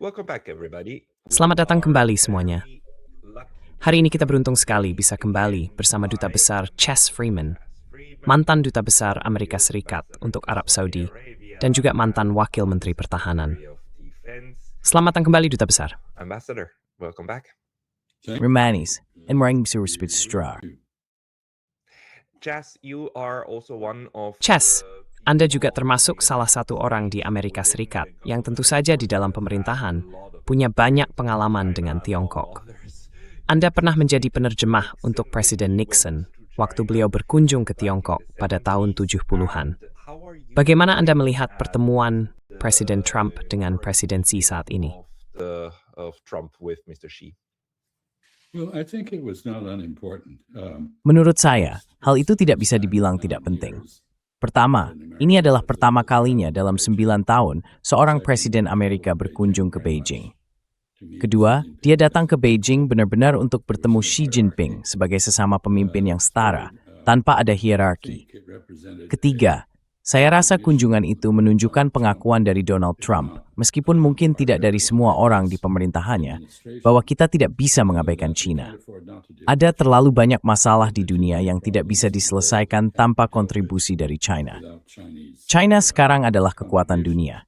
Welcome back, everybody. Selamat datang kembali semuanya. Hari ini kita beruntung sekali bisa kembali bersama Duta Besar Chas Freeman, mantan Duta Besar Amerika Serikat untuk Arab Saudi, dan juga mantan Wakil Menteri Pertahanan. Selamat datang kembali, Duta Besar. Ambassador, welcome back. Remanis, and maraming bersubscribe stra. Chas, you are also one of Chas, Anda juga termasuk salah satu orang di Amerika Serikat yang tentu saja di dalam pemerintahan punya banyak pengalaman dengan Tiongkok. Anda pernah menjadi penerjemah untuk Presiden Nixon waktu beliau berkunjung ke Tiongkok pada tahun 70-an. Bagaimana Anda melihat pertemuan Presiden Trump dengan Presiden Xi saat ini? of Trump with Mr. Xi. Well, I think it was not unimportant. Menurut saya, hal itu tidak bisa dibilang tidak penting. Pertama, ini adalah pertama kalinya dalam 9 tahun seorang presiden Amerika berkunjung ke Beijing. Kedua, dia datang ke Beijing benar-benar untuk bertemu Xi Jinping sebagai sesama pemimpin yang setara, tanpa ada hierarki. Ketiga, saya rasa kunjungan itu menunjukkan pengakuan dari Donald Trump, meskipun mungkin tidak dari semua orang di pemerintahannya, bahwa kita tidak bisa mengabaikan China. Ada terlalu banyak masalah di dunia yang tidak bisa diselesaikan tanpa kontribusi dari China. China sekarang adalah kekuatan dunia.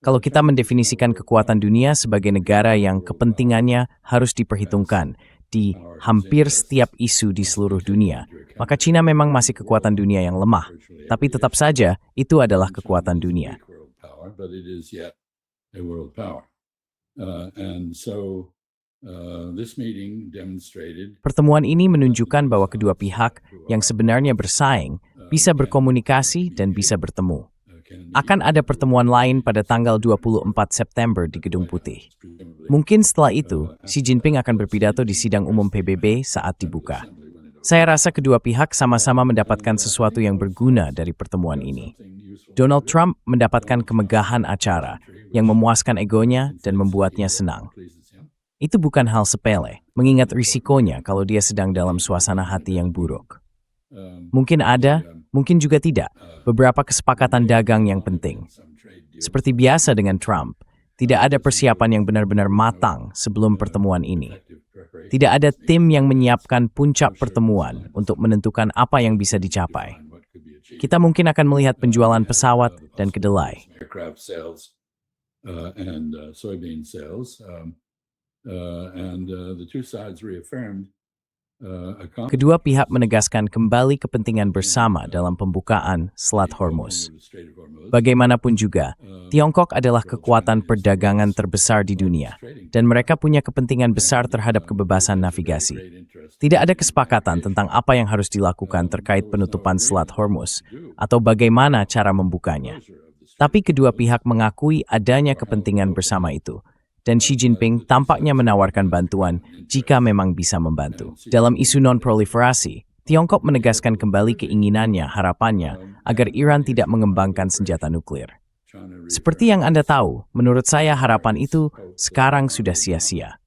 Kalau kita mendefinisikan kekuatan dunia sebagai negara yang kepentingannya harus diperhitungkan di hampir setiap isu di seluruh dunia, maka China memang masih kekuatan dunia yang lemah. Tapi tetap saja, itu adalah kekuatan dunia. Pertemuan ini menunjukkan bahwa kedua pihak yang sebenarnya bersaing bisa berkomunikasi dan bisa bertemu. Akan ada pertemuan lain pada tanggal 24 September di Gedung Putih. Mungkin setelah itu, Xi Jinping akan berpidato di sidang umum PBB saat dibuka. Saya rasa kedua pihak sama-sama mendapatkan sesuatu yang berguna dari pertemuan ini. Donald Trump mendapatkan kemegahan acara yang memuaskan egonya dan membuatnya senang. Itu bukan hal sepele, mengingat risikonya kalau dia sedang dalam suasana hati yang buruk. Mungkin ada, mungkin juga tidak, beberapa kesepakatan dagang yang penting. Seperti biasa dengan Trump, tidak ada persiapan yang benar-benar matang sebelum pertemuan ini. Tidak ada tim yang menyiapkan puncak pertemuan untuk menentukan apa yang bisa dicapai. Kita mungkin akan melihat penjualan pesawat dan kedelai. Kedua pihak menegaskan kembali kepentingan bersama dalam pembukaan Selat Hormuz. Bagaimanapun juga, Tiongkok adalah kekuatan perdagangan terbesar di dunia, dan mereka punya kepentingan besar terhadap kebebasan navigasi. Tidak ada kesepakatan tentang apa yang harus dilakukan terkait penutupan Selat Hormuz, atau bagaimana cara membukanya. Tapi kedua pihak mengakui adanya kepentingan bersama itu. Dan Xi Jinping tampaknya menawarkan bantuan jika memang bisa membantu. Dalam isu non-proliferasi, Tiongkok menegaskan kembali keinginannya, harapannya, agar Iran tidak mengembangkan senjata nuklir. Seperti yang Anda tahu, menurut saya harapan itu sekarang sudah sia-sia.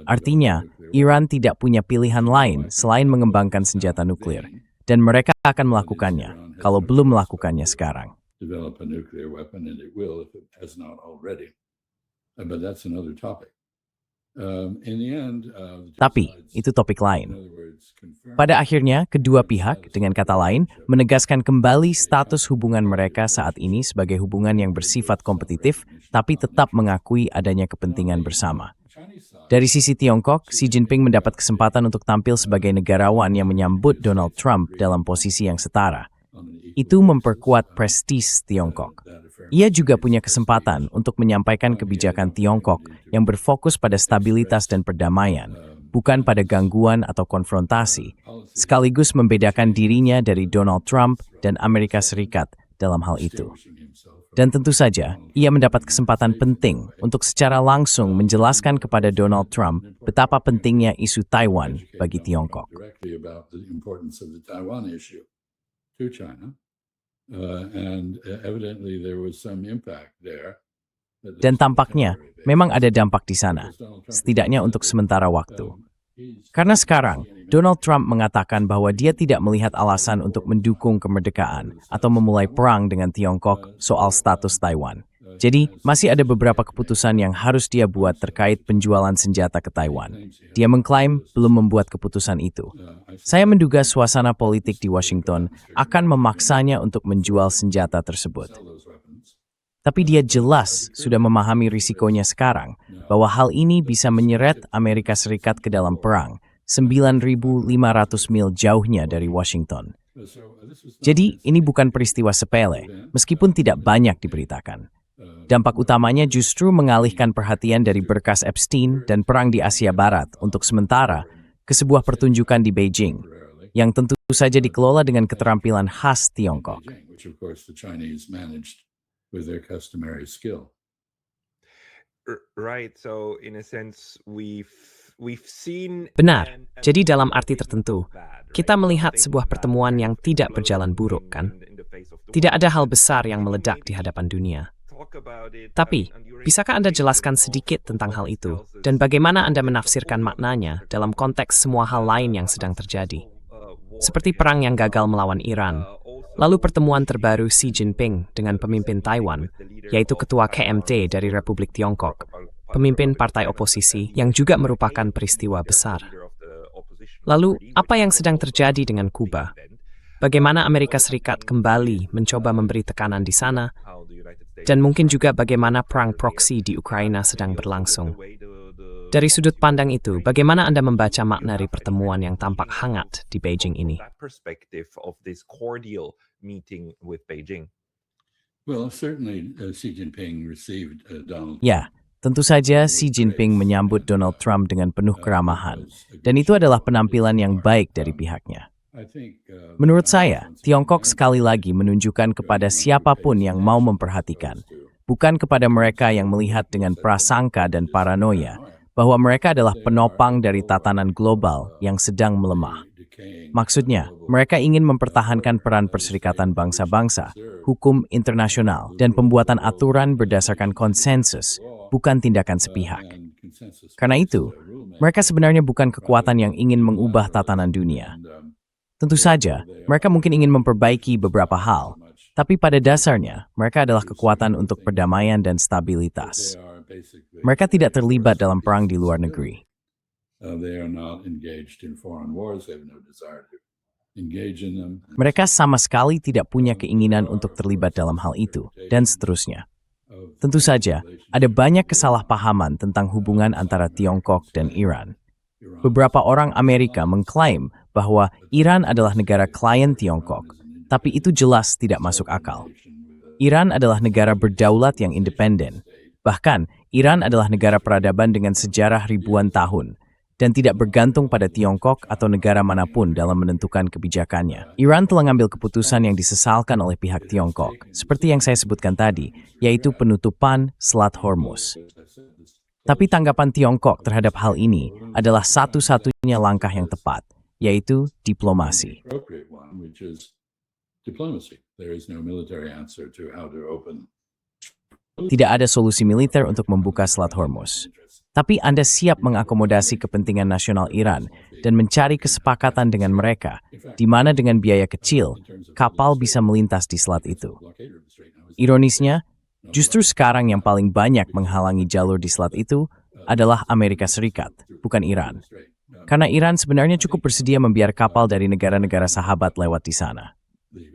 Artinya, Iran tidak punya pilihan lain selain mengembangkan senjata nuklir, dan mereka akan melakukannya kalau belum melakukannya sekarang. Tapi, itu topik lain. Pada akhirnya, kedua pihak, dengan kata lain, menegaskan kembali status hubungan mereka saat ini sebagai hubungan yang bersifat kompetitif, tapi tetap mengakui adanya kepentingan bersama. Dari sisi Tiongkok, Xi Jinping mendapat kesempatan untuk tampil sebagai negarawan yang menyambut Donald Trump dalam posisi yang setara. Itu memperkuat prestis Tiongkok. Ia juga punya kesempatan untuk menyampaikan kebijakan Tiongkok yang berfokus pada stabilitas dan perdamaian, bukan pada gangguan atau konfrontasi, sekaligus membedakan dirinya dari Donald Trump dan Amerika Serikat dalam hal itu. Dan tentu saja, ia mendapat kesempatan penting untuk secara langsung menjelaskan kepada Donald Trump betapa pentingnya isu Taiwan bagi Tiongkok. Dan tampaknya memang ada dampak di sana, setidaknya untuk sementara waktu. Karena sekarang, Donald Trump mengatakan bahwa dia tidak melihat alasan untuk mendukung kemerdekaan atau memulai perang dengan Tiongkok soal status Taiwan. Jadi, masih ada beberapa keputusan yang harus dia buat terkait penjualan senjata ke Taiwan. Dia mengklaim belum membuat keputusan itu. Saya menduga suasana politik di Washington akan memaksanya untuk menjual senjata tersebut. Tapi dia jelas sudah memahami risikonya sekarang, bahwa hal ini bisa menyeret Amerika Serikat ke dalam perang, 9.500 mil jauhnya dari Washington. Jadi, ini bukan peristiwa sepele, meskipun tidak banyak diberitakan. Dampak utamanya justru mengalihkan perhatian dari berkas Epstein dan perang di Asia Barat untuk sementara ke sebuah pertunjukan di Beijing, yang tentu saja dikelola dengan keterampilan khas Tiongkok. Right, so in a sense we've seen. Benar, jadi dalam arti tertentu, kita melihat sebuah pertemuan yang tidak berjalan buruk, kan? Tidak ada hal besar yang meledak di hadapan dunia. Tapi, bisakah Anda jelaskan sedikit tentang hal itu, dan bagaimana Anda menafsirkan maknanya dalam konteks semua hal lain yang sedang terjadi? Seperti perang yang gagal melawan Iran, lalu pertemuan terbaru Xi Jinping dengan pemimpin Taiwan, yaitu ketua KMT dari Republik Tiongkok, pemimpin partai oposisi yang juga merupakan peristiwa besar. Lalu, apa yang sedang terjadi dengan Kuba? Bagaimana Amerika Serikat kembali mencoba memberi tekanan di sana? Dan mungkin juga bagaimana perang proksi di Ukraina sedang berlangsung. Dari sudut pandang itu, bagaimana Anda membaca makna dari pertemuan yang tampak hangat di Beijing ini? Ya, tentu saja Xi Jinping menyambut Donald Trump dengan penuh keramahan, dan itu adalah penampilan yang baik dari pihaknya. Menurut saya, Tiongkok sekali lagi menunjukkan kepada siapapun yang mau memperhatikan, bukan kepada mereka yang melihat dengan prasangka dan paranoia, bahwa mereka adalah penopang dari tatanan global yang sedang melemah. Maksudnya, mereka ingin mempertahankan peran Perserikatan Bangsa-Bangsa, hukum internasional, dan pembuatan aturan berdasarkan konsensus, bukan tindakan sepihak. Karena itu, mereka sebenarnya bukan kekuatan yang ingin mengubah tatanan dunia. Tentu saja, mereka mungkin ingin memperbaiki beberapa hal, tapi pada dasarnya, mereka adalah kekuatan untuk perdamaian dan stabilitas. Mereka tidak terlibat dalam perang di luar negeri. Mereka sama sekali tidak punya keinginan untuk terlibat dalam hal itu, dan seterusnya. Tentu saja, ada banyak kesalahpahaman tentang hubungan antara Tiongkok dan Iran. Beberapa orang Amerika mengklaim bahwa Iran adalah negara klien Tiongkok, tapi itu jelas tidak masuk akal. Iran adalah negara berdaulat yang independen. Bahkan, Iran adalah negara peradaban dengan sejarah ribuan tahun, dan tidak bergantung pada Tiongkok atau negara manapun dalam menentukan kebijakannya. Iran telah mengambil keputusan yang disesalkan oleh pihak Tiongkok, seperti yang saya sebutkan tadi, yaitu penutupan Selat Hormuz. Tapi tanggapan Tiongkok terhadap hal ini adalah satu-satunya langkah yang tepat, yaitu diplomasi. Tidak ada solusi militer untuk membuka Selat Hormuz. Tapi Anda siap mengakomodasi kepentingan nasional Iran dan mencari kesepakatan dengan mereka, di mana dengan biaya kecil, kapal bisa melintas di selat itu. Ironisnya, justru sekarang yang paling banyak menghalangi jalur di selat itu adalah Amerika Serikat, bukan Iran. Karena Iran sebenarnya cukup bersedia membiarkan kapal dari negara-negara sahabat lewat di sana.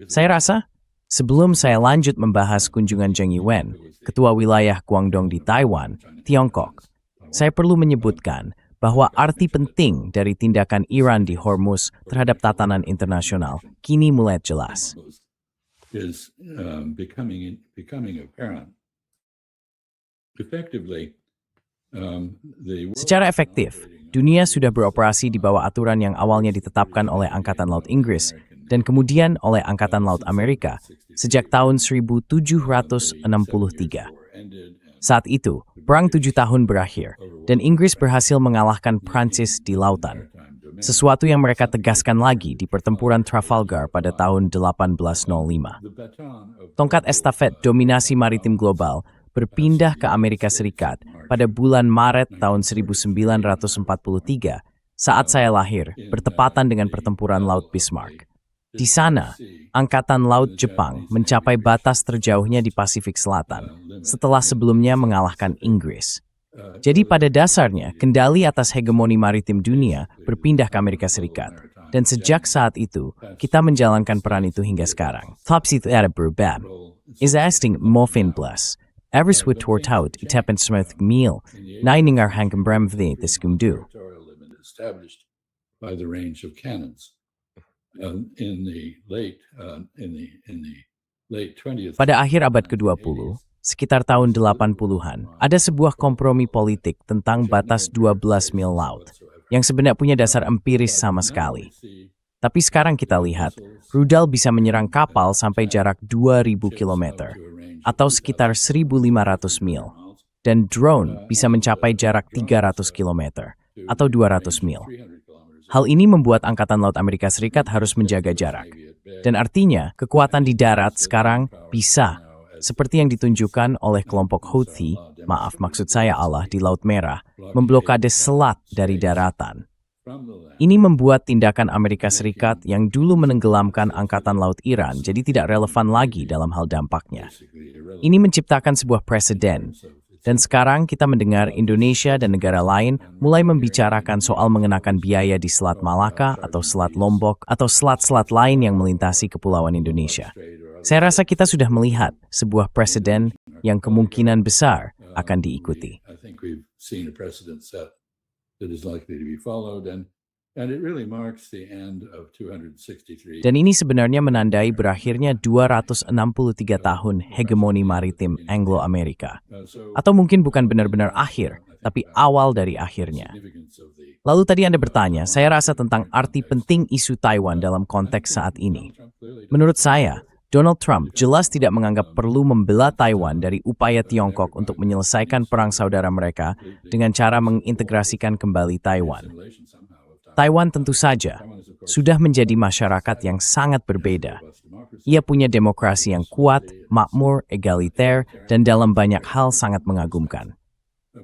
Saya rasa, sebelum saya lanjut membahas kunjungan Zheng Yiwen, ketua wilayah Guangdong di Taiwan, Tiongkok, saya perlu menyebutkan bahwa arti penting dari tindakan Iran di Hormuz terhadap tatanan internasional kini mulai jelas. Secara efektif, dunia sudah beroperasi di bawah aturan yang awalnya ditetapkan oleh Angkatan Laut Inggris dan kemudian oleh Angkatan Laut Amerika sejak tahun 1763. Saat itu, Perang 7 tahun berakhir, dan Inggris berhasil mengalahkan Prancis di lautan. Sesuatu yang mereka tegaskan lagi di pertempuran Trafalgar pada tahun 1805. Tongkat estafet dominasi maritim global berpindah ke Amerika Serikat pada bulan Maret tahun 1943 saat saya lahir, bertepatan dengan pertempuran Laut Bismarck. Di sana, Angkatan Laut Jepang mencapai batas terjauhnya di Pasifik Selatan setelah sebelumnya mengalahkan Inggris. Jadi pada dasarnya, kendali atas hegemoni maritim dunia berpindah ke Amerika Serikat. Dan sejak saat itu, kita menjalankan peran itu hingga sekarang. Topsy itu ada berubah. Isasting Morfin Plus. Every with Tortout, Itapen Smith Meal, Nining our Hankum Bramvdi, the Skumdu. Established by the range of cannons. In the late 20th. Pada akhir abad ke-20, sekitar tahun 80-an, ada sebuah kompromi politik tentang batas 12 mil laut, yang sebenarnya punya dasar empiris sama sekali. Tapi sekarang kita lihat, rudal bisa menyerang kapal sampai jarak 2.000 km, atau sekitar 1.500 mil, dan drone bisa mencapai jarak 300 km, atau 200 mil. Hal ini membuat Angkatan Laut Amerika Serikat harus menjaga jarak. Dan artinya, kekuatan di darat sekarang bisa, seperti yang ditunjukkan oleh kelompok Houthi, maksud saya Allah di Laut Merah, memblokade selat dari daratan. Ini membuat tindakan Amerika Serikat yang dulu menenggelamkan Angkatan Laut Iran jadi tidak relevan lagi dalam hal dampaknya. Ini menciptakan sebuah preseden. Dan sekarang kita mendengar Indonesia dan negara lain mulai membicarakan soal mengenakan biaya di Selat Malaka atau Selat Lombok atau selat-selat lain yang melintasi kepulauan Indonesia. Saya rasa kita sudah melihat sebuah presiden yang kemungkinan besar akan diikuti. I think we've seen a precedent set that is likely to be followed, and it really marks the end of 263. Dan ini sebenarnya menandai berakhirnya 263 tahun hegemoni maritim Anglo-Amerika. Atau mungkin bukan benar-benar akhir, tapi awal dari akhirnya. Lalu tadi Anda bertanya, saya rasa tentang arti penting isu Taiwan dalam konteks saat ini. Menurut saya, Donald Trump jelas tidak menganggap perlu membela Taiwan dari upaya Tiongkok untuk menyelesaikan perang saudara mereka dengan cara mengintegrasikan kembali Taiwan. Taiwan tentu saja sudah menjadi masyarakat yang sangat berbeda. Ia punya demokrasi yang kuat, makmur, egaliter, dan dalam banyak hal sangat mengagumkan.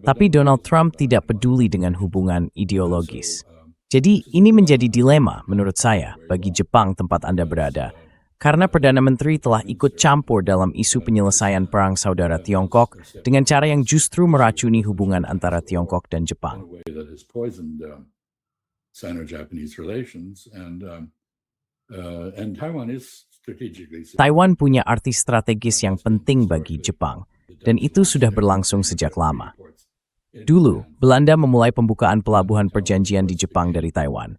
Tapi Donald Trump tidak peduli dengan hubungan ideologis. Jadi ini menjadi dilema menurut saya bagi Jepang tempat Anda berada, karena Perdana Menteri telah ikut campur dalam isu penyelesaian perang saudara Tiongkok dengan cara yang justru meracuni hubungan antara Tiongkok dan Jepang. Sino-Japanese relations, and Taiwan is strategically. Taiwan punya arti strategis yang penting bagi Jepang, dan itu sudah berlangsung sejak lama. Dulu, Belanda memulai pembukaan pelabuhan perjanjian di Jepang dari Taiwan.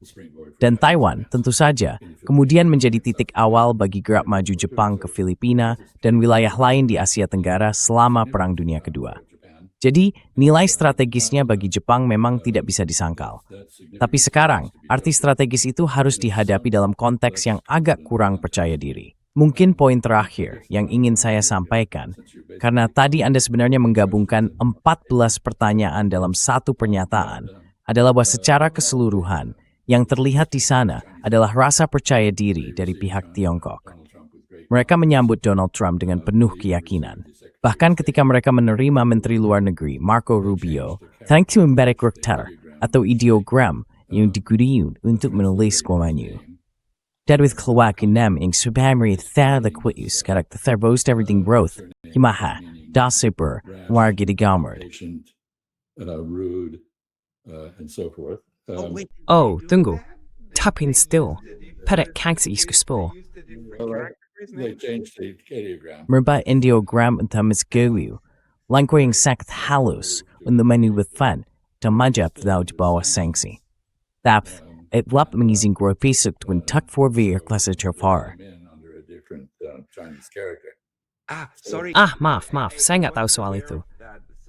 Dan Taiwan, tentu saja, kemudian menjadi titik awal bagi gerak maju Jepang ke Filipina dan wilayah lain di Asia Tenggara selama Perang Dunia Kedua. Jadi, nilai strategisnya bagi Jepang memang tidak bisa disangkal. Tapi sekarang, arti strategis itu harus dihadapi dalam konteks yang agak kurang percaya diri. Mungkin poin terakhir yang ingin saya sampaikan, karena tadi Anda sebenarnya menggabungkan 14 pertanyaan dalam satu pernyataan, adalah bahwa secara keseluruhan, yang terlihat di sana adalah rasa percaya diri dari pihak Tiongkok. Mereka menyambut Donald Trump dengan penuh keyakinan. Bahkan ketika mereka menerima Menteri Luar Negeri Marco Rubio, thanks to embedded rektar atau ideogram yang digunakan untuk menulis komanyu. Dadwith keluar enam yang subhamri the kuis karakter terbost everything growth, himaha, da super, warga digamard. Rude, and so forth. Oh, tunggu. Tapin still. Pedek kangsi iskuspor. They changed the ideogram. Merba ideogram untuk misgawiu, langkau yang sangat halus untuk menyebutkan temajap daw di bawah sanksi. Tapi, itlap mengizin gropisuk tuan tak forvir klasa terfar. Under a different Chinese character. Sorry. Maaf, saya nggak tahu soal itu.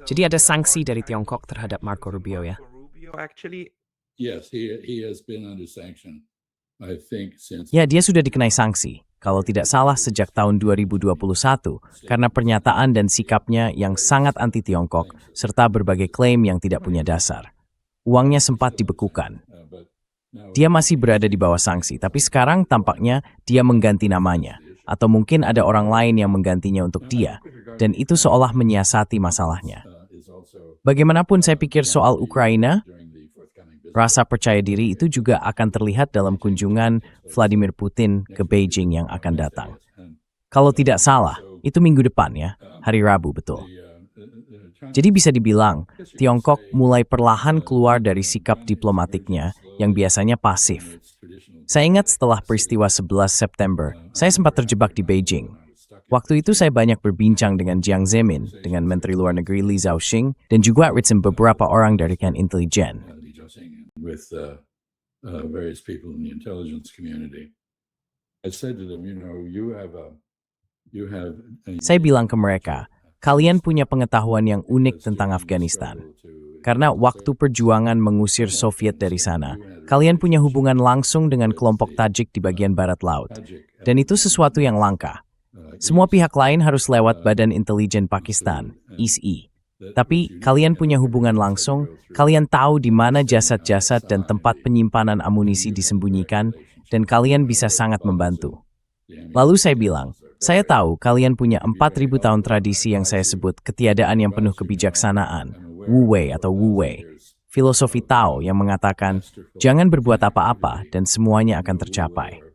Jadi ada sanksi dari Tiongkok terhadap Marco Rubio ya? Rubio actually. Yes, he has been under sanction, I think, since. Ya, dia sudah dikenai sanksi. Kalau tidak salah sejak tahun 2021 karena pernyataan dan sikapnya yang sangat anti-Tiongkok serta berbagai klaim yang tidak punya dasar. Uangnya sempat dibekukan. Dia masih berada di bawah sanksi, tapi sekarang tampaknya dia mengganti namanya. Atau mungkin ada orang lain yang menggantinya untuk dia, dan itu seolah menyiasati masalahnya. Bagaimanapun saya pikir soal Ukraina, Rasa percaya diri itu juga akan terlihat dalam kunjungan Vladimir Putin ke Beijing yang akan datang. Kalau tidak salah, itu minggu depan ya, hari Rabu betul. Jadi bisa dibilang, Tiongkok mulai perlahan keluar dari sikap diplomatiknya yang biasanya pasif. Saya ingat setelah peristiwa 11 September, saya sempat terjebak di Beijing. Waktu itu saya banyak berbincang dengan Jiang Zemin, dengan Menteri Luar Negeri Li Zhaoxing, dan juga beberapa orang dari kan intelijen. With various people in the intelligence community, I said to them, Saya bilang ke mereka, kalian punya pengetahuan yang unik tentang Afghanistan. Karena waktu perjuangan mengusir Soviet dari sana, kalian punya hubungan langsung dengan kelompok Tajik di bagian barat laut. Dan itu sesuatu yang langka. Semua pihak lain harus lewat Badan Intelijen Pakistan, ISI. Tapi kalian punya hubungan langsung, kalian tahu di mana jasad-jasad dan tempat penyimpanan amunisi disembunyikan, dan kalian bisa sangat membantu. Lalu saya bilang, saya tahu kalian punya 4.000 tahun tradisi yang saya sebut ketiadaan yang penuh kebijaksanaan, Wu Wei atau Wu Wei. Filosofi Tao yang mengatakan, jangan berbuat apa-apa dan semuanya akan tercapai.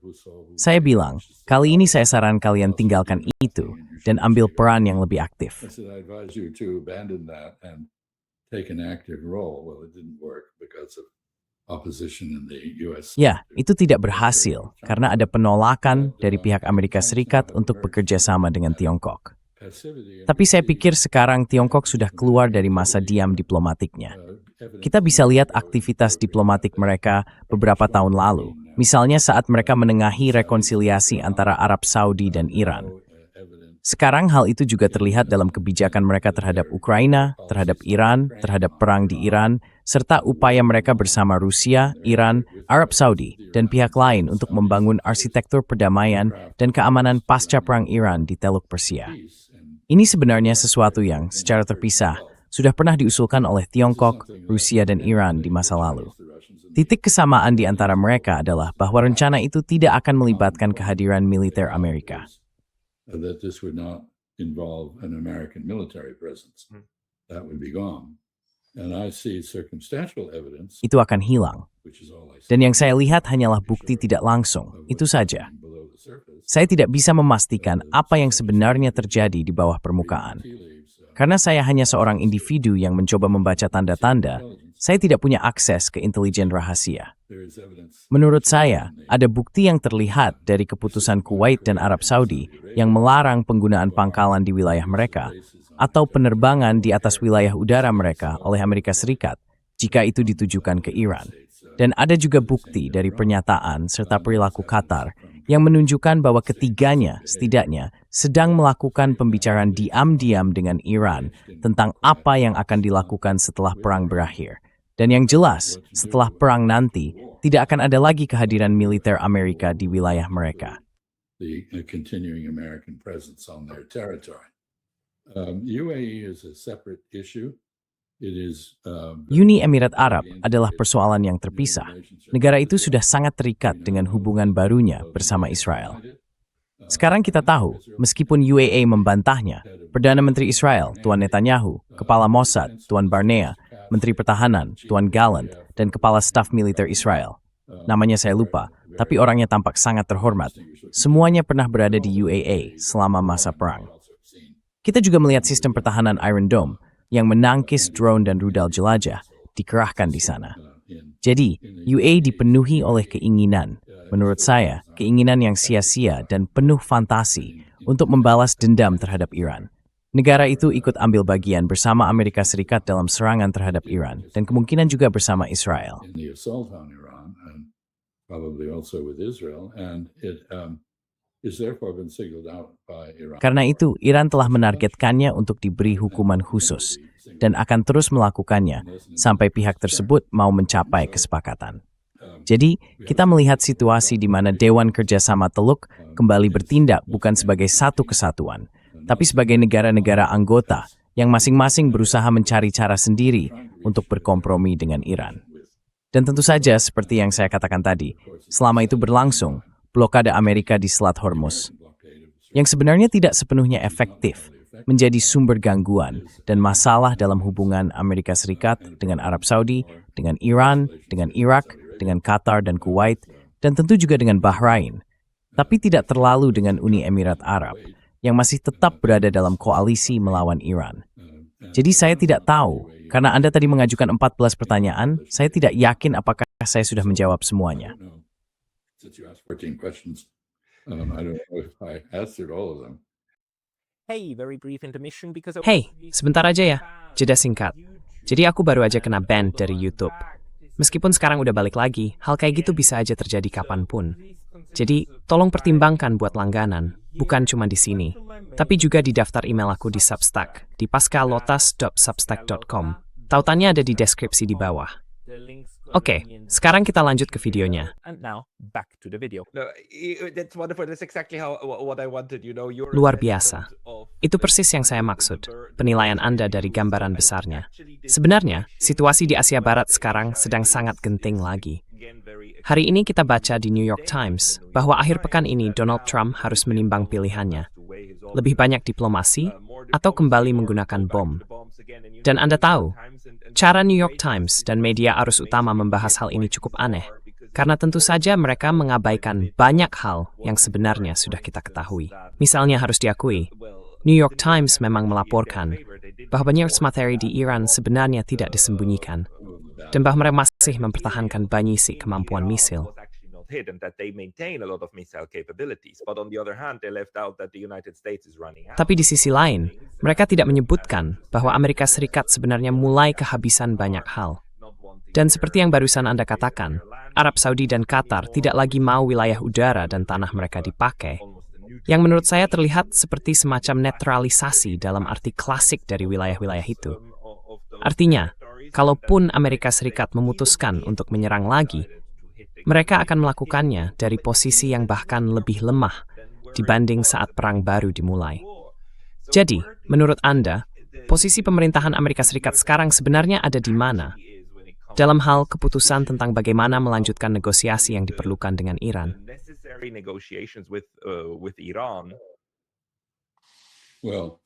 Saya bilang, kali ini saya saran kalian tinggalkan itu dan ambil peran yang lebih aktif. Ya, itu tidak berhasil karena ada penolakan dari pihak Amerika Serikat untuk bekerja sama dengan Tiongkok. Tapi saya pikir sekarang Tiongkok sudah keluar dari masa diam diplomatiknya. Kita bisa lihat aktivitas diplomatik mereka beberapa tahun lalu, misalnya saat mereka menengahi rekonsiliasi antara Arab Saudi dan Iran. Sekarang hal itu juga terlihat dalam kebijakan mereka terhadap Ukraina, terhadap Iran, terhadap perang di Iran, serta upaya mereka bersama Rusia, Iran, Arab Saudi, dan pihak lain untuk membangun arsitektur perdamaian dan keamanan pasca perang Iran di Teluk Persia. Ini sebenarnya sesuatu yang, secara terpisah, sudah pernah diusulkan oleh Tiongkok, Rusia, dan Iran di masa lalu. Titik kesamaan di antara mereka adalah bahwa rencana itu tidak akan melibatkan kehadiran militer Amerika. That this would not involve an American military presence. That would be gone. And I see circumstantial evidence. Itu akan hilang. Dan yang saya lihat hanyalah bukti tidak langsung. Itu saja. Saya tidak bisa memastikan apa yang sebenarnya terjadi di bawah permukaan. Karena saya hanya seorang individu yang mencoba membaca tanda-tanda, saya tidak punya akses ke intelijen rahasia. Menurut saya, ada bukti yang terlihat dari keputusan Kuwait dan Arab Saudi yang melarang penggunaan pangkalan di wilayah mereka atau penerbangan di atas wilayah udara mereka oleh Amerika Serikat jika itu ditujukan ke Iran. Dan ada juga bukti dari pernyataan serta perilaku Qatar yang menunjukkan bahwa ketiganya setidaknya sedang melakukan pembicaraan diam-diam dengan Iran tentang apa yang akan dilakukan setelah perang berakhir. Dan yang jelas, setelah perang nanti, tidak akan ada lagi kehadiran militer Amerika di wilayah mereka. The continuing American presence on their territory. UAE is a separate issue. Uni Emirat Arab adalah persoalan yang terpisah. Negara itu sudah sangat terikat dengan hubungan barunya bersama Israel. Sekarang kita tahu, meskipun UAE membantahnya, Perdana Menteri Israel, Tuan Netanyahu, Kepala Mossad, Tuan Barnea, Menteri Pertahanan, Tuan Gallant, dan Kepala Staf Militer Israel. Namanya saya lupa, tapi orangnya tampak sangat terhormat. Semuanya pernah berada di UAE selama masa perang. Kita juga melihat sistem pertahanan Iron Dome yang menangkis drone dan rudal jelajah dikerahkan di sana. Jadi, UAE dipenuhi oleh keinginan, menurut saya, keinginan yang sia-sia dan penuh fantasi untuk membalas dendam terhadap Iran. Negara itu ikut ambil bagian bersama Amerika Serikat dalam serangan terhadap Iran dan kemungkinan juga bersama Israel. Karena itu, Iran telah menargetkannya untuk diberi hukuman khusus dan akan terus melakukannya sampai pihak tersebut mau mencapai kesepakatan. Jadi, kita melihat situasi di mana Dewan Kerjasama Teluk kembali bertindak bukan sebagai satu kesatuan, tapi sebagai negara-negara anggota yang masing-masing berusaha mencari cara sendiri untuk berkompromi dengan Iran. Dan tentu saja, seperti yang saya katakan tadi, selama itu berlangsung, blokade Amerika di Selat Hormuz, yang sebenarnya tidak sepenuhnya efektif, menjadi sumber gangguan dan masalah dalam hubungan Amerika Serikat dengan Arab Saudi, dengan Iran, dengan Irak, dengan Qatar dan Kuwait, dan tentu juga dengan Bahrain. Tapi tidak terlalu dengan Uni Emirat Arab, yang masih tetap berada dalam koalisi melawan Iran. Jadi saya tidak tahu, karena Anda tadi mengajukan 14 pertanyaan, saya tidak yakin apakah saya sudah menjawab semuanya. Since you asked 14 questions, I don't know if I answered all of them. Hey, sebentar aja ya, jeda singkat. Jadi aku baru aja kena ban dari YouTube. Meskipun sekarang udah balik lagi, hal kayak gitu bisa aja terjadi kapanpun. Jadi, tolong pertimbangkan buat langganan, bukan cuma di sini, tapi juga di daftar email aku di Substack, di pascalotas.substack.com. Tautannya ada di deskripsi di bawah. Oke, sekarang kita lanjut ke videonya. No, that's wonderful. That's exactly what I wanted. You're Luar biasa. Itu persis yang saya maksud, penilaian Anda dari gambaran besarnya. Sebenarnya, situasi di Asia Barat sekarang sedang sangat genting lagi. Hari ini kita baca di New York Times bahwa akhir pekan ini Donald Trump harus menimbang pilihannya. Lebih banyak diplomasi atau kembali menggunakan bom. Dan Anda tahu, cara New York Times dan media arus utama membahas hal ini cukup aneh, karena tentu saja mereka mengabaikan banyak hal yang sebenarnya sudah kita ketahui. Misalnya harus diakui, New York Times memang melaporkan bahwa banyak materi di Iran sebenarnya tidak disembunyikan, dan bahwa mereka masih mempertahankan banyak kemampuan misil. Tapi di sisi lain, mereka tidak menyebutkan bahwa Amerika Serikat sebenarnya mulai kehabisan banyak hal. Dan seperti yang barusan Anda katakan, Arab Saudi dan Qatar tidak lagi mau wilayah udara dan tanah mereka dipakai, yang menurut saya terlihat seperti semacam netralisasi dalam arti klasik dari wilayah-wilayah itu. Artinya, kalaupun Amerika Serikat memutuskan untuk menyerang lagi, mereka akan melakukannya dari posisi yang bahkan lebih lemah dibanding saat perang baru dimulai. Jadi, menurut Anda, posisi pemerintahan Amerika Serikat sekarang sebenarnya ada di mana? Dalam hal keputusan tentang bagaimana melanjutkan negosiasi yang diperlukan dengan Iran. Well,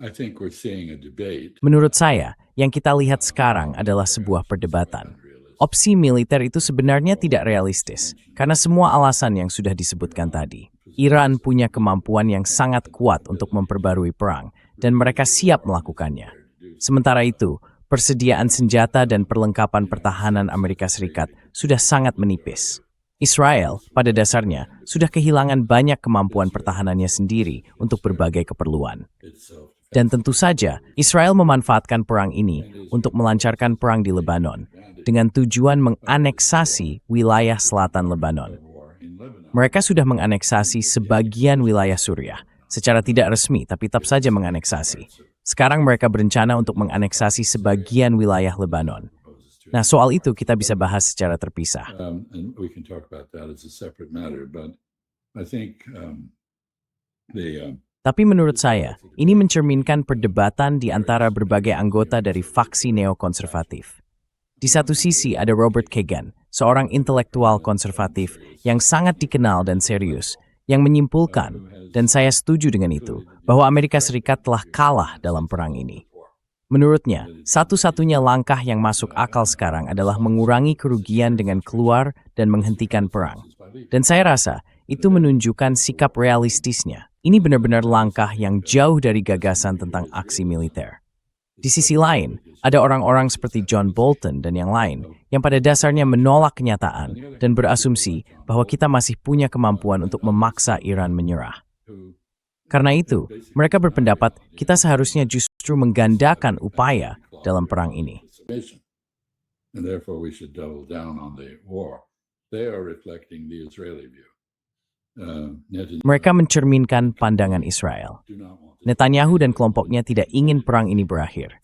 I think we're seeing a debate. Menurut saya, yang kita lihat sekarang adalah sebuah perdebatan. Opsi militer itu sebenarnya tidak realistis, karena semua alasan yang sudah disebutkan tadi. Iran punya kemampuan yang sangat kuat untuk memperbarui perang, dan mereka siap melakukannya. Sementara itu, persediaan senjata dan perlengkapan pertahanan Amerika Serikat sudah sangat menipis. Israel, pada dasarnya, sudah kehilangan banyak kemampuan pertahanannya sendiri untuk berbagai keperluan. Dan tentu saja, Israel memanfaatkan perang ini untuk melancarkan perang di Lebanon, dengan tujuan menganeksasi wilayah selatan Lebanon. Mereka sudah menganeksasi sebagian wilayah Suriah, secara tidak resmi tapi tetap saja menganeksasi. Sekarang mereka berencana untuk menganeksasi sebagian wilayah Lebanon. Nah, soal itu kita bisa bahas secara terpisah. And we can talk about that as a separate matter, but I think Tapi menurut saya, ini mencerminkan perdebatan di antara berbagai anggota dari faksi neokonservatif. Di satu sisi ada Robert Kagan, seorang intelektual konservatif yang sangat dikenal dan serius, yang menyimpulkan, dan saya setuju dengan itu, bahwa Amerika Serikat telah kalah dalam perang ini. Menurutnya, satu-satunya langkah yang masuk akal sekarang adalah mengurangi kerugian dengan keluar dan menghentikan perang. Dan saya rasa, itu menunjukkan sikap realistisnya. Ini benar-benar langkah yang jauh dari gagasan tentang aksi militer. Di sisi lain, ada orang-orang seperti John Bolton dan yang lain yang pada dasarnya menolak kenyataan dan berasumsi bahwa kita masih punya kemampuan untuk memaksa Iran menyerah. Karena itu, mereka berpendapat kita seharusnya justru menggandakan upaya dalam perang ini. and therefore we should double down on the war. They are reflecting the Israeli view. Mereka mencerminkan pandangan Israel. Netanyahu dan kelompoknya tidak ingin perang ini berakhir.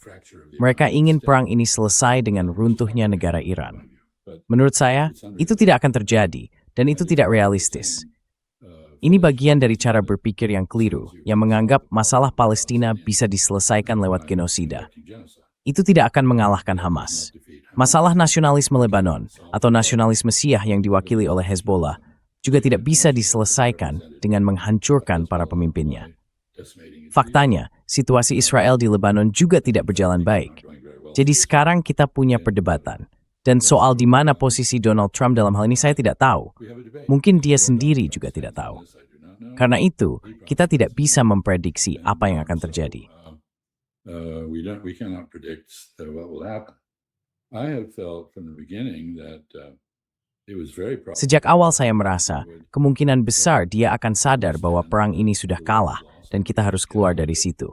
Mereka ingin perang ini selesai dengan runtuhnya negara Iran. Menurut saya, itu tidak akan terjadi, dan itu tidak realistis. Ini bagian dari cara berpikir yang keliru, yang menganggap masalah Palestina bisa diselesaikan lewat genosida. Itu tidak akan mengalahkan Hamas. Masalah nasionalisme Lebanon, atau nasionalisme Syiah yang diwakili oleh Hezbollah, juga tidak bisa diselesaikan dengan menghancurkan para pemimpinnya. Faktanya, situasi Israel di Lebanon juga tidak berjalan baik. Jadi sekarang kita punya perdebatan. Dan soal di mana posisi Donald Trump dalam hal ini saya tidak tahu. Mungkin dia sendiri juga tidak tahu. Karena itu, kita tidak bisa memprediksi apa yang akan terjadi. We cannot predict what will happen. I have felt from the beginning that it was very probable. Sejak awal saya merasa, kemungkinan besar dia akan sadar bahwa perang ini sudah kalah dan kita harus keluar dari situ.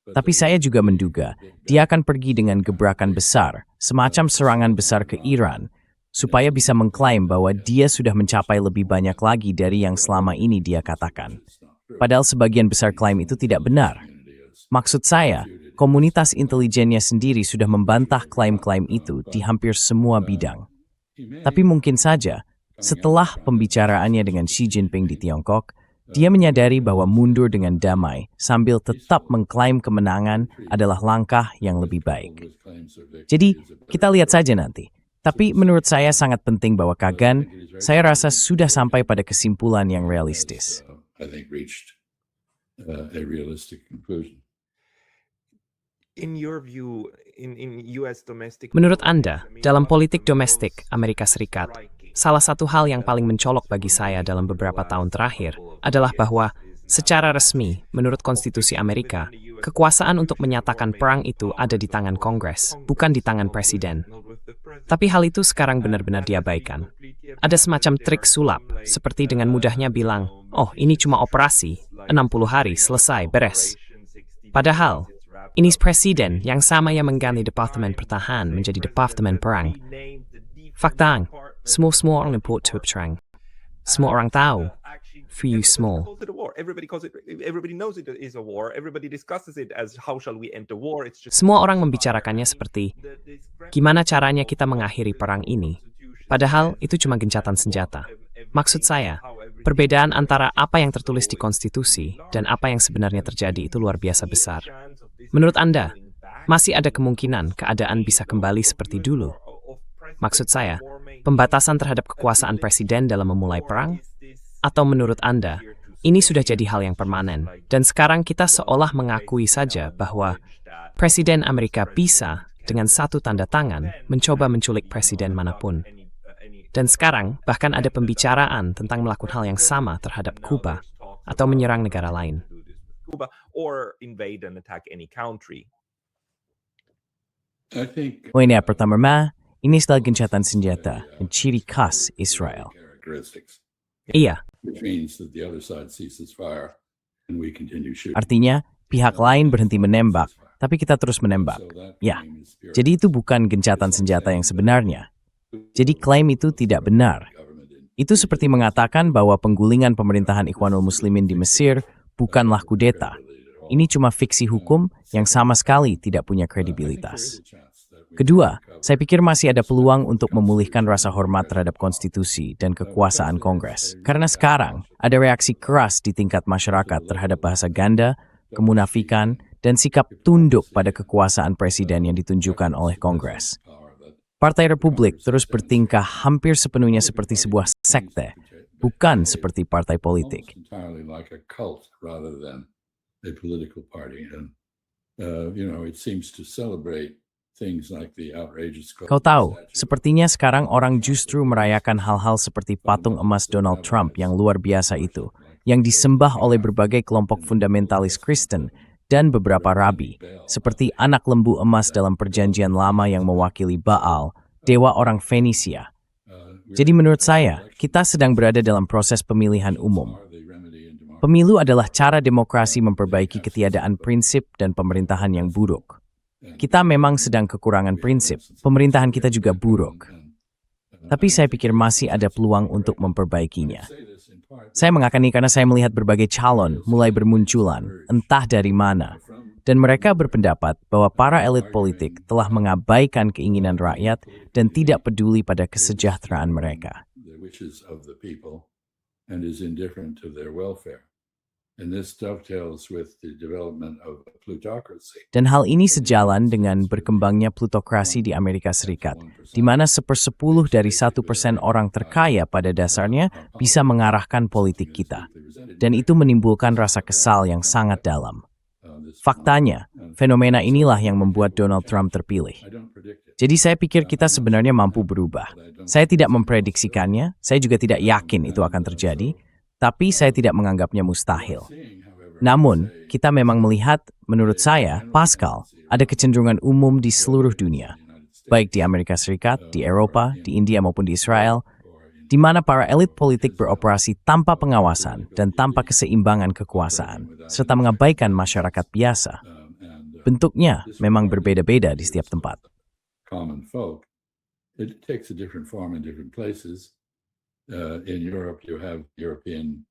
Tapi saya juga menduga dia akan pergi dengan gebrakan besar, semacam serangan besar ke Iran, supaya bisa mengklaim bahwa dia sudah mencapai lebih banyak lagi dari yang selama ini dia katakan. Padahal sebagian besar klaim itu tidak benar. Maksud saya, komunitas intelijennya sendiri sudah membantah klaim-klaim itu di hampir semua bidang. Tapi mungkin saja, setelah pembicaraannya dengan Xi Jinping di Tiongkok, dia menyadari bahwa mundur dengan damai sambil tetap mengklaim kemenangan adalah langkah yang lebih baik. Jadi, kita lihat saja nanti. Tapi menurut saya sangat penting bahwa Kagan, saya rasa sudah sampai pada kesimpulan yang realistis. I think reached a realistic conclusion. In your view, in US domestic. Menurut Anda, dalam politik domestik Amerika Serikat, salah satu hal yang paling mencolok bagi saya dalam beberapa tahun terakhir adalah bahwa secara resmi, menurut konstitusi Amerika, kekuasaan untuk menyatakan perang itu ada di tangan Kongres, bukan di tangan Presiden. Tapi hal itu sekarang benar-benar diabaikan. Ada semacam trik sulap, seperti dengan mudahnya bilang, oh ini cuma operasi, 60 hari selesai, beres. Padahal, ini Presiden yang sama yang mengganti Departemen Pertahanan menjadi Departemen Perang. Fakta, semua orang import to perang. Semua orang tahu, few small. Everybody knows it is a war. Everybody discusses it as how shall we end the war. It's just Semua orang membicarakannya seperti, gimana caranya kita mengakhiri perang ini? Padahal itu cuma gencatan senjata. Maksud saya, perbedaan antara apa yang tertulis di konstitusi dan apa yang sebenarnya terjadi itu luar biasa besar. Menurut Anda, masih ada kemungkinan keadaan bisa kembali seperti dulu? Maksud saya, pembatasan terhadap kekuasaan presiden dalam memulai perang? Atau menurut Anda, ini sudah jadi hal yang permanen, dan sekarang kita seolah mengakui saja bahwa Presiden Amerika bisa, dengan satu tanda tangan, mencoba menculik presiden manapun. Dan sekarang, bahkan ada pembicaraan tentang melakukan hal yang sama terhadap Kuba, atau menyerang negara lain. Cuba or invade and attack any country. I think Oh ini pertama, ini adalah gencatan senjata dan ciri khas Israel. characteristics, Iya, which means that the other side ceases fire and we continue shooting. Artinya, pihak lain berhenti menembak, tapi kita terus menembak. So that Ya, claim is pure jadi itu bukan gencatan senjata yang sebenarnya. Jadi klaim itu tidak benar. government in Itu seperti mengatakan bahwa penggulingan pemerintahan Ikhwanul Muslimin di Mesir bukanlah kudeta. Ini cuma fiksi hukum yang sama sekali tidak punya kredibilitas. Kedua, saya pikir masih ada peluang untuk memulihkan rasa hormat terhadap konstitusi dan kekuasaan Kongres. Karena sekarang ada reaksi keras di tingkat masyarakat terhadap bahasa ganda, kemunafikan, dan sikap tunduk pada kekuasaan presiden yang ditunjukkan oleh Kongres. Partai Republik terus bertingkah hampir sepenuhnya seperti sebuah sekte, bukan seperti partai politik. almost entirely like a cult rather than a political party. And, it seems to celebrate things like the outrageous. Kau tahu, sepertinya sekarang orang justru merayakan hal-hal seperti patung emas Donald Trump yang luar biasa itu, yang disembah oleh berbagai kelompok fundamentalis Kristen dan beberapa rabi, seperti anak lembu emas dalam perjanjian lama yang mewakili Baal, dewa orang Fenisia. Jadi menurut saya, kita sedang berada dalam proses pemilihan umum. Pemilu adalah cara demokrasi memperbaiki ketiadaan prinsip dan pemerintahan yang buruk. Kita memang sedang kekurangan prinsip, pemerintahan kita juga buruk. Tapi saya pikir masih ada peluang untuk memperbaikinya. Saya mengatakan ini karena saya melihat berbagai calon mulai bermunculan, entah dari mana. Dan mereka berpendapat bahwa para elit politik telah mengabaikan keinginan rakyat dan tidak peduli pada kesejahteraan mereka. The wishes of the people and is indifferent to their welfare. And this dovetails with the development of plutocracy. Dan hal ini sejalan dengan berkembangnya plutokrasi di Amerika Serikat, di mana 1/10 dari 1% orang terkaya pada dasarnya bisa mengarahkan politik kita. Dan itu menimbulkan rasa kesal yang sangat dalam. Faktanya, fenomena inilah yang membuat Donald Trump terpilih. Jadi saya pikir kita sebenarnya mampu berubah. Saya tidak memprediksikannya, saya juga tidak yakin itu akan terjadi, tapi saya tidak menganggapnya mustahil. Namun, kita memang melihat, menurut saya, Pascal, ada kecenderungan umum di seluruh dunia, baik di Amerika Serikat, di Eropa, di India maupun di Israel, di mana para elit politik beroperasi tanpa pengawasan dan tanpa keseimbangan kekuasaan, serta mengabaikan masyarakat biasa. Bentuknya memang berbeda-beda di setiap tempat. Common folk, it takes a different form in different places. In Europe, you have European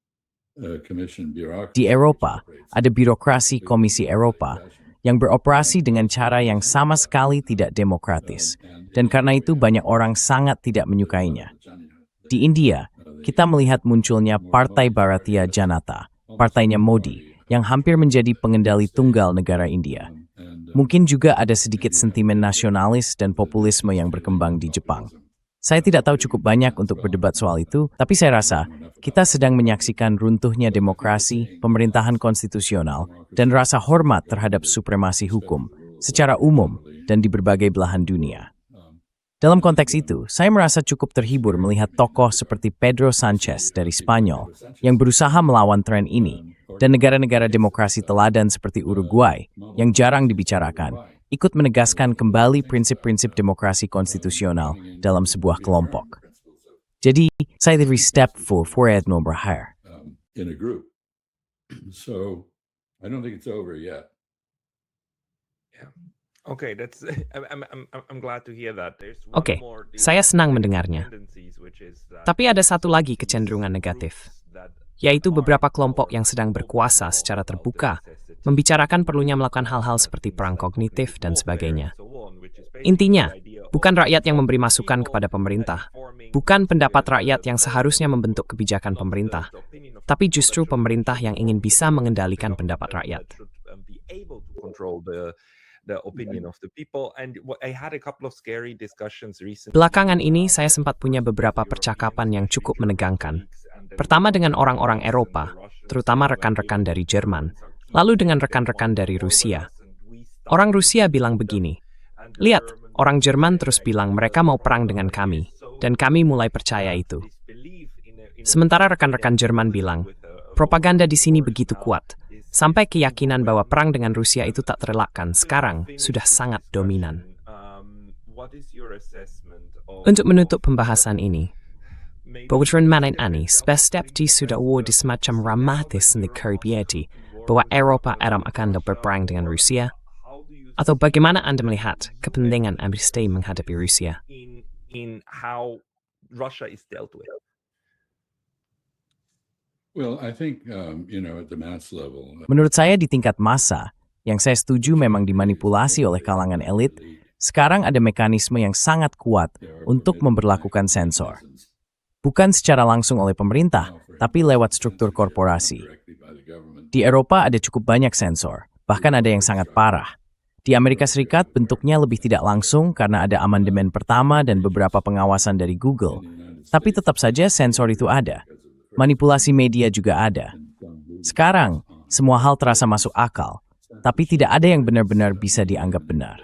Commission bureaucracy. Di Eropa, ada birokrasi Komisi Eropa yang beroperasi dengan cara yang sama sekali tidak demokratis, dan karena itu banyak orang sangat tidak menyukainya. Di India, kita melihat munculnya Partai Bharatiya Janata, partainya Modi, yang hampir menjadi pengendali tunggal negara India. Mungkin juga ada sedikit sentimen nasionalis dan populisme yang berkembang di Jepang. Saya tidak tahu cukup banyak untuk berdebat soal itu, tapi saya rasa kita sedang menyaksikan runtuhnya demokrasi, pemerintahan konstitusional, dan rasa hormat terhadap supremasi hukum secara umum dan di berbagai belahan dunia. Dalam konteks itu, saya merasa cukup terhibur melihat tokoh seperti Pedro Sanchez dari Spanyol yang berusaha melawan tren ini, dan negara-negara demokrasi teladan seperti Uruguay yang jarang dibicarakan, ikut menegaskan kembali prinsip-prinsip demokrasi konstitusional dalam sebuah kelompok. Jadi, saya every step forward no berhayar. In a group. So, I don't think it's over yet. Okay, that's I'm glad to hear that. Oke, saya senang mendengarnya. Tapi ada satu lagi kecenderungan negatif, yaitu beberapa kelompok yang sedang berkuasa secara terbuka membicarakan perlunya melakukan hal-hal seperti perang kognitif dan sebagainya. Intinya, bukan rakyat yang memberi masukan kepada pemerintah, bukan pendapat rakyat yang seharusnya membentuk kebijakan pemerintah, tapi justru pemerintah yang ingin bisa mengendalikan pendapat rakyat. Belakangan ini, saya sempat punya beberapa percakapan yang cukup menegangkan. Pertama dengan orang-orang Eropa, terutama rekan-rekan dari Jerman, lalu dengan rekan-rekan dari Rusia. Orang Rusia bilang begini, lihat, orang Jerman terus bilang mereka mau perang dengan kami, dan kami mulai percaya itu. Sementara rekan-rekan Jerman bilang, propaganda di sini begitu kuat, sampai keyakinan bahwa perang dengan Rusia itu tak terelakkan sekarang sudah sangat dominan. Untuk menutup pembahasan ini, Bogotron Manin Ani, spesdepti sudah di semacam ramatis di Karibieti, bahwa Eropa akan berperang dengan Rusia? Atau bagaimana Anda melihat kepentingan Amerika menghadapi Rusia? In how Russia is dealt with. Well, I think, at the mass level. Menurut saya di tingkat massa, yang saya setuju memang dimanipulasi oleh kalangan elit, sekarang ada mekanisme yang sangat kuat untuk memberlakukan sensor. Bukan secara langsung oleh pemerintah, tapi lewat struktur korporasi. Di Eropa ada cukup banyak sensor, bahkan ada yang sangat parah. Di Amerika Serikat bentuknya lebih tidak langsung karena ada amandemen pertama dan beberapa pengawasan dari Google. Tapi tetap saja sensor itu ada. Manipulasi media juga ada. Sekarang, semua hal terasa masuk akal, tapi tidak ada yang benar-benar bisa dianggap benar.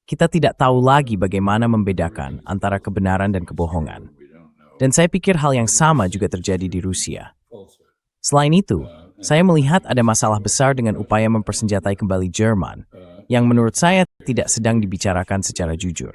Kita tidak tahu lagi bagaimana membedakan antara kebenaran dan kebohongan. Dan saya pikir hal yang sama juga terjadi di Rusia. Selain itu, saya melihat ada masalah besar dengan upaya mempersenjatai kembali Jerman, yang menurut saya tidak sedang dibicarakan secara jujur.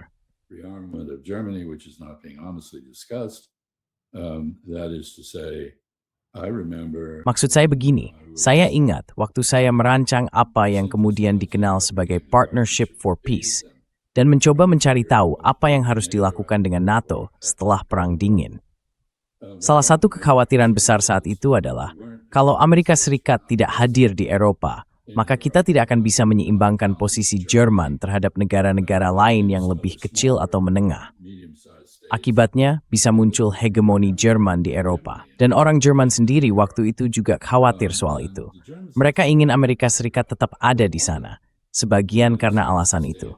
Maksud saya begini, saya ingat waktu saya merancang apa yang kemudian dikenal sebagai Partnership for Peace, dan mencoba mencari tahu apa yang harus dilakukan dengan NATO setelah Perang Dingin. Salah satu kekhawatiran besar saat itu adalah, kalau Amerika Serikat tidak hadir di Eropa, maka kita tidak akan bisa menyeimbangkan posisi Jerman terhadap negara-negara lain yang lebih kecil atau menengah. Akibatnya, bisa muncul hegemoni Jerman di Eropa. Dan orang Jerman sendiri waktu itu juga khawatir soal itu. Mereka ingin Amerika Serikat tetap ada di sana, sebagian karena alasan itu.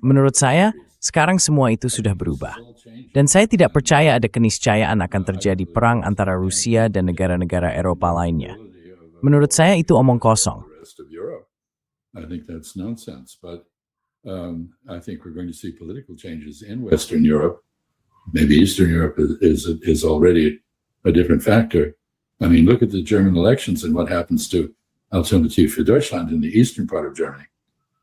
Menurut saya, sekarang semua itu sudah berubah. Dan saya tidak percaya ada keniscayaan akan terjadi perang antara Rusia dan negara-negara Eropa lainnya. Menurut saya itu omong kosong. I think that's nonsense. But I think we're going to see political changes in Western Europe. Maybe Eastern Europe is already a different factor. I mean, look at the German elections and what happens to Alternative für Deutschland in the eastern part of Germany.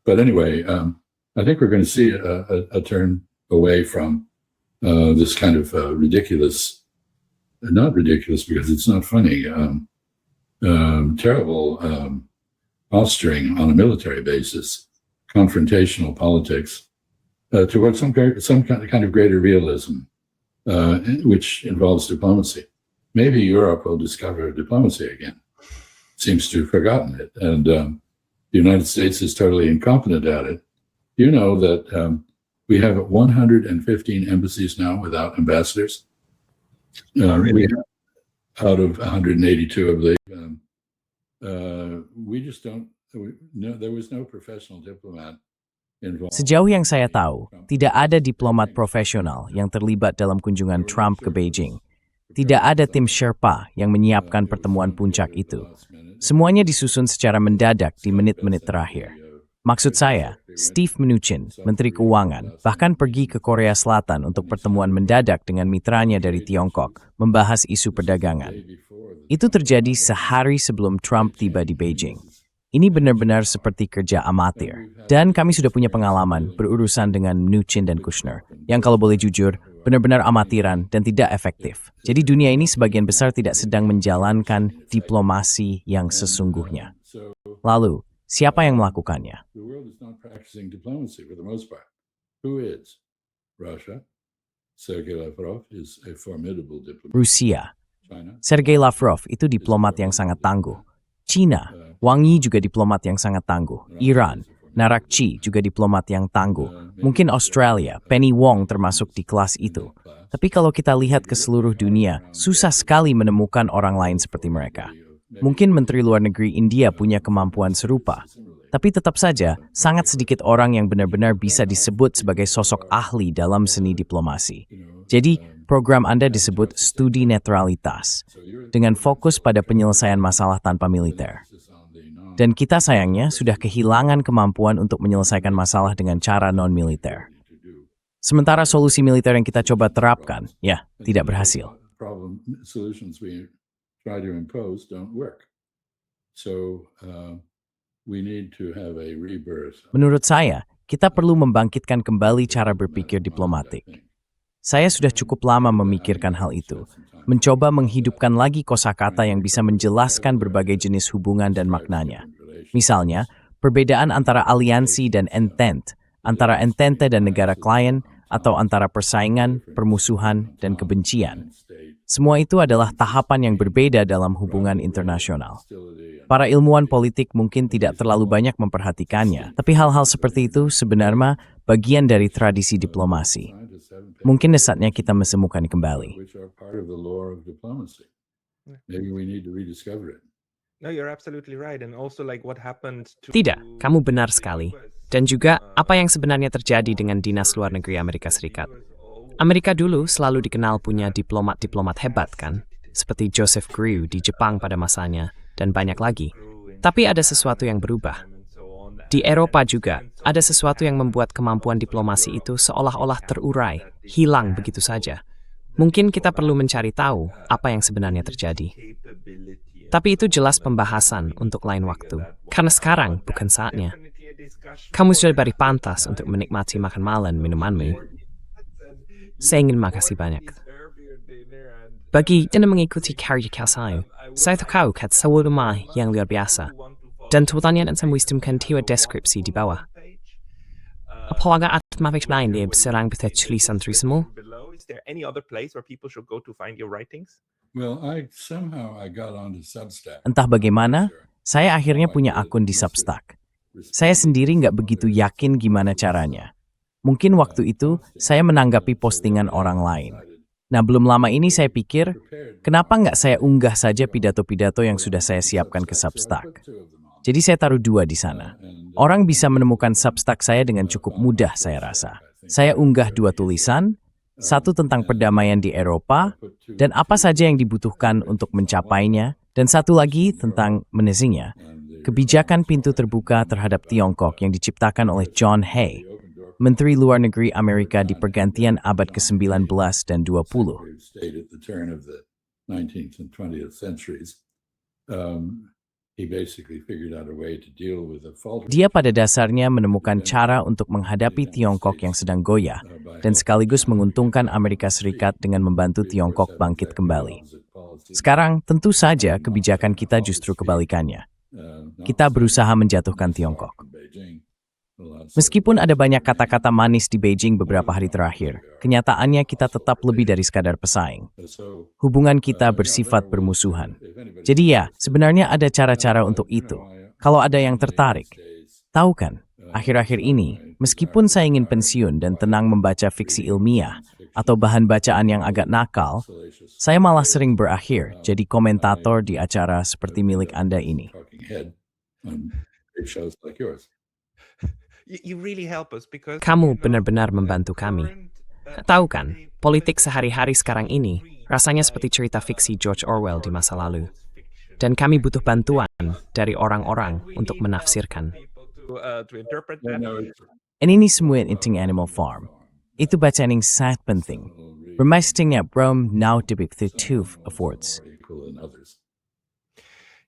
But anyway, I think we're going to see a turn away from this kind of ridiculous, not ridiculous because it's not funny, terrible posturing on a military basis, confrontational politics, towards some kind of greater realism, which involves diplomacy. Maybe Europe will discover diplomacy again. Seems to have forgotten it, and the United States is totally incompetent at it. You know that we have 115 embassies now without ambassadors. Really? We have, out of 182, I believe. We just don't. There was no professional diplomat involved. Sejauh yang saya tahu, tidak ada diplomat profesional yang terlibat dalam kunjungan Trump ke Beijing. Tidak ada tim Sherpa yang menyiapkan pertemuan puncak itu. Semuanya disusun secara mendadak di menit-menit terakhir. Maksud saya, Steve Mnuchin, Menteri Keuangan, bahkan pergi ke Korea Selatan untuk pertemuan mendadak dengan mitranya dari Tiongkok, membahas isu perdagangan. Itu terjadi sehari sebelum Trump tiba di Beijing. Ini benar-benar seperti kerja amatir. Dan kami sudah punya pengalaman berurusan dengan Mnuchin dan Kushner, yang kalau boleh jujur, benar-benar amatiran dan tidak efektif. Jadi dunia ini sebagian besar tidak sedang menjalankan diplomasi yang sesungguhnya. Lalu, siapa yang melakukannya? The world is not practicing diplomacy for the most part. Who is? Russia. Sergei Lavrov is a formidable diplomat. Rusia. China. Sergei Lavrov itu diplomat yang sangat tangguh. China, Wang Yi juga diplomat yang sangat tangguh. Iran, Narakchi juga diplomat yang tangguh. Mungkin Australia, Penny Wong termasuk di kelas itu. Tapi kalau kita lihat ke seluruh dunia, susah sekali menemukan orang lain seperti mereka. Mungkin Menteri Luar Negeri India punya kemampuan serupa. Tapi tetap saja, sangat sedikit orang yang benar-benar bisa disebut sebagai sosok ahli dalam seni diplomasi. Jadi, program Anda disebut studi netralitas, dengan fokus pada penyelesaian masalah tanpa militer. Dan kita sayangnya sudah kehilangan kemampuan untuk menyelesaikan masalah dengan cara non-militer. Sementara solusi militer yang kita coba terapkan, ya, tidak berhasil. Problem solutions we try to impose don't work. So we need to have a rebirth. Menurut saya, kita perlu membangkitkan kembali cara berpikir diplomatik. Saya sudah cukup lama memikirkan hal itu, mencoba menghidupkan lagi kosakata yang bisa menjelaskan berbagai jenis hubungan dan maknanya. Misalnya, perbedaan antara aliansi dan entente, antara entente dan negara klien, atau antara persaingan, permusuhan, dan kebencian. Semua itu adalah tahapan yang berbeda dalam hubungan internasional. Para ilmuwan politik mungkin tidak terlalu banyak memperhatikannya, tapi hal-hal seperti itu sebenarnya bagian dari tradisi diplomasi. Mungkin saatnya kita menemukan kembali. Which are part of the lore of diplomacy. Maybe we need to rediscover it. No, you're absolutely right. And also like what happened to Tidak, kamu benar sekali. Dan juga apa yang sebenarnya terjadi dengan Dinas Luar Negeri Amerika Serikat. Amerika dulu selalu dikenal punya diplomat-diplomat hebat kan? Seperti Joseph Grew di Jepang pada masanya, dan banyak lagi. Tapi ada sesuatu yang berubah. Di Eropa juga, ada sesuatu yang membuat kemampuan diplomasi itu seolah-olah terurai, hilang begitu saja. Mungkin kita perlu mencari tahu apa yang sebenarnya terjadi. Tapi itu jelas pembahasan untuk lain waktu. Karena sekarang bukan saatnya. Kamu sudah beri pantas untuk menikmati makan malam minumanmu. Saya ingin makasih banyak. Bagi yang mengikuti karya saya tahu kata sebuah rumah yang luar biasa. Dan tulisannya dan saya wisdomkan tiwa deskripsi di bawah. Apakah ada tempat lain yang serang bisa tulisan tulisanmu? Is there any other place where people should go to find your writings? Well, I got onto Substack. Entah bagaimana, saya akhirnya punya akun di Substack. Saya sendiri nggak begitu yakin gimana caranya. Mungkin waktu itu saya menanggapi postingan orang lain. Nah, belum lama ini saya pikir, kenapa nggak saya unggah saja pidato-pidato yang sudah saya siapkan ke Substack? Jadi saya taruh 2 di sana. Orang bisa menemukan Substack saya dengan cukup mudah, saya rasa. Saya unggah 2 tulisan, satu tentang perdamaian di Eropa, dan apa saja yang dibutuhkan untuk mencapainya, dan satu lagi tentang menesinya. kebijakan pintu terbuka terhadap Tiongkok yang diciptakan oleh John Hay, Menteri Luar Negeri Amerika di pergantian abad ke-19 dan 20. Secretary of State at the turn of the 19th and 20th centuries. He basically figured out a way to deal with the faltering Dia pada dasarnya menemukan cara untuk menghadapi Tiongkok yang sedang goyah dan sekaligus menguntungkan Amerika Serikat dengan membantu Tiongkok bangkit kembali. Sekarang, tentu saja kebijakan kita justru kebalikannya. Kita berusaha menjatuhkan Tiongkok. Meskipun ada banyak kata-kata manis di Beijing beberapa hari terakhir, kenyataannya kita tetap lebih dari sekadar pesaing. Hubungan kita bersifat bermusuhan. Jadi ya, sebenarnya ada cara-cara untuk itu. Kalau ada yang tertarik. Tahu kan, akhir-akhir ini, meskipun saya ingin pensiun dan tenang membaca fiksi ilmiah atau bahan bacaan yang agak nakal, saya malah sering berakhir jadi komentator di acara seperti milik Anda ini. Kamu benar-benar membantu kami. Tahu kan, politik sehari-hari sekarang ini rasanya seperti cerita fiksi George Orwell di masa lalu. Dan kami butuh bantuan dari orang-orang untuk menafsirkan. Dan ini semua Eating Animal Farm. Itu bacaan yang sangat penting. Bermaistingnya Rome now debut Awards.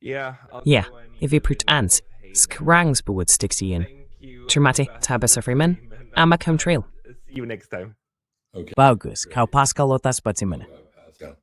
Ya, if ants, sekarang sebut stiksian. Terima kasih, Tabasa Freeman. Amak home trail. See you next time. Bagus, kau Pascal Lotas Batsimana. Pascal.